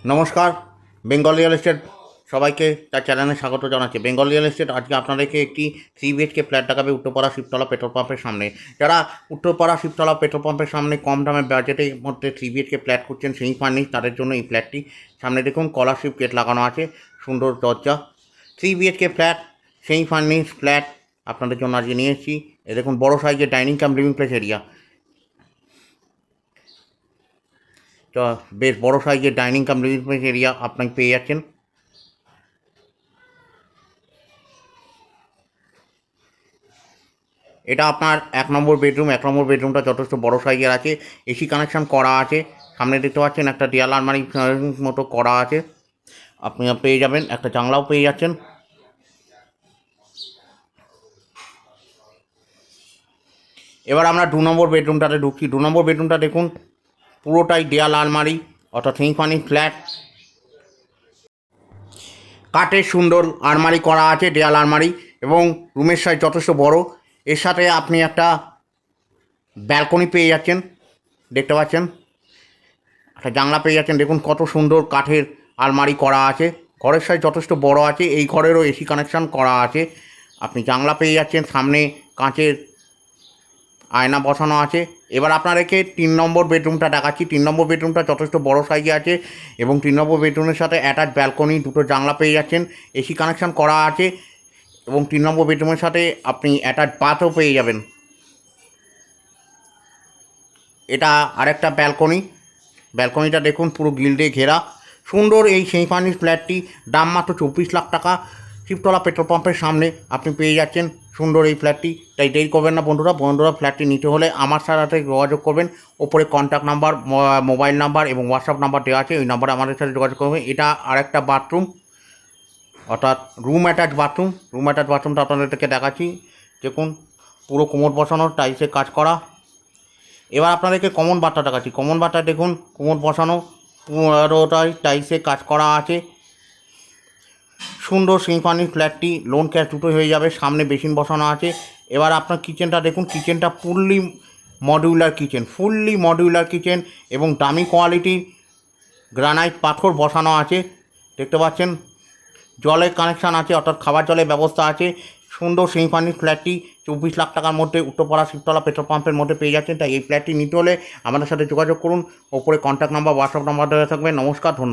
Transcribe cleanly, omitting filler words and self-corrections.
নমস্কার, Bengal real estate সবাইকে তার চ্যানেলে স্বাগত জানাচ্ছি। বেঙ্গল রিয়েল এস্টেট আজকে আপনাদেরকে একটি 3 BHK ফ্ল্যাট দেখাবে উত্তরপাড়া শিবতলা পেট্রোল পাম্পের সামনে। যারা উত্তরপাড়া শিবতলা পেট্রোল পাম্পের সামনে কম দামে বাজেটের মধ্যে 3 BHK ফ্ল্যাট করছেন সেই ফার্নিশ তাদের জন্য এই ফ্ল্যাটটি। সামনে দেখুন স্কলারশিপ গেট লাগানো আছে, সুন্দর দরজা। 3 BHK ফ্ল্যাট সেই ফার্নিশ ফ্ল্যাট আপনাদের জন্য আজকে নিয়ে এসেছি। এ দেখুন বড়ো সাইজের ডাইনিং কাম লিভিং প্লেস এরিয়া, তো বেশ বড়ো সাইজের ডাইনিং কাম লিভিং প্লেস এরিয়া আপনি পেয়ে যাচ্ছেন। এটা আপনার 1 নম্বর বেডরুম। 1 নম্বর বেডরুমটা যথেষ্ট বড় সাইজের আছে, এসি কানেকশান করা আছে। সামনে দেখতে পাচ্ছেন একটা দেয়াল আলমারি মতো করা আছে, আপনি পেয়ে যাবেন। একটা জানলাও পেয়ে যাচ্ছেন। এবার আমরা 2 নম্বর বেডরুমটাতে ঢুকছি। 2 নম্বর বেডরুমটা দেখুন, পুরোটাই দেয়াল আলমারি, অর্থাৎ সেমি ফার্নিশ ফ্ল্যাট। কাঠের সুন্দর আলমারি করা আছে, দেয়াল আলমারি, এবং রুমের সাইজ যথেষ্ট বড়। এর সাথে আপনি একটা ব্যালকনি পেয়ে যাচ্ছেন, দেখতে পাচ্ছেন। একটা জানলা পেয়ে যাচ্ছেন, দেখুন কত সুন্দর কাঠের আলমারি করা আছে। ঘরের সাইজ যথেষ্ট বড় আছে, এই ঘরেরও এসি কানেকশান করা আছে। আপনি জানলা পেয়ে যাচ্ছেন, সামনে কাঁচের আয়না বসানো আছে। এবার আপনাদেরকে 3 নম্বর বেডরুমটা দেখাচ্ছি। 3 নম্বর বেডরুমটা যথেষ্ট বড় সাইজে আছে, এবং 3 নম্বর বেডরুমের সাথে অ্যাটাচ ব্যালকনি, দুটো জানলা পেয়ে যাচ্ছেন, এসি কানেকশান করা আছে, এবং 3 নম্বর বেডরুমের সাথে আপনি অ্যাটাচ বাথও পেয়ে যাবেন। এটা আরেকটা ব্যালকনি। ব্যালকনিটা দেখুন পুরো গ্রিল দিয়ে ঘেরা, সুন্দর। এই সেমি ফার্নিশ ফ্ল্যাটটি দাম মাত্র 24 লাখ টাকা। শিবতলা পেট্রোল পাম্পের সামনে আপনি পেয়ে যাচ্ছেন সুন্দর এই ফ্ল্যাটটি। তাই দেরি করবেন না বন্ধুরা, ফ্ল্যাটটি নিতে হলে আমার সাথে যোগাযোগ করবেন। ওপরে কন্ট্যাক্ট নাম্বার, মোবাইল নাম্বার এবং হোয়াটসঅ্যাপ নাম্বার দেওয়া আছে, ওই নাম্বারে আমাদের সাথে যোগাযোগ করবেন। এটা আরেকটা বাথরুম, অর্থাৎ room attach bathroom. Room attach বাথরুমটা আপনাদেরকে দেখাচ্ছি। দেখুন পুরো কোমর বসানো, টাইলসে কাজ করা। এবার আপনাদেরকে কমন বাথটা দেখাচ্ছি। কমন বাথটা দেখুন, কোমর বসানো, পুরোটাই টাইলসে কাজ করা আছে। সুন্দর সেমি ফার্নিশ ফ্ল্যাটটি, লোন ক্যাশ দুটোই হয়ে যাবে। সামনে বেসিন বসানো আছে। এবার আপনার কিচেনটা দেখুন, কিচেনটা ফুললি মডিউলার কিচেন, এবং দামি কোয়ালিটির গ্রানাইট পাথর বসানো আছে, দেখতে পাচ্ছেন। জলের কানেকশান আছে, অর্থাৎ খাবার জলের ব্যবস্থা আছে। সুন্দর সেমি ফার্নিশ ফ্ল্যাটটি 24 লাখ টাকার মধ্যে উত্তরপাড়া শিবতলা পেট্রোল পাম্পের মধ্যে পেয়ে যাচ্ছেন। তাই এই ফ্ল্যাটটি নিতে হলে আমাদের সাথে যোগাযোগ করুন। ওপরে কন্ট্যাক্ট নাম্বার, হোয়াটসঅ্যাপ নাম্বার দেওয়া থাকবে। নমস্কার, ধন্যবাদ।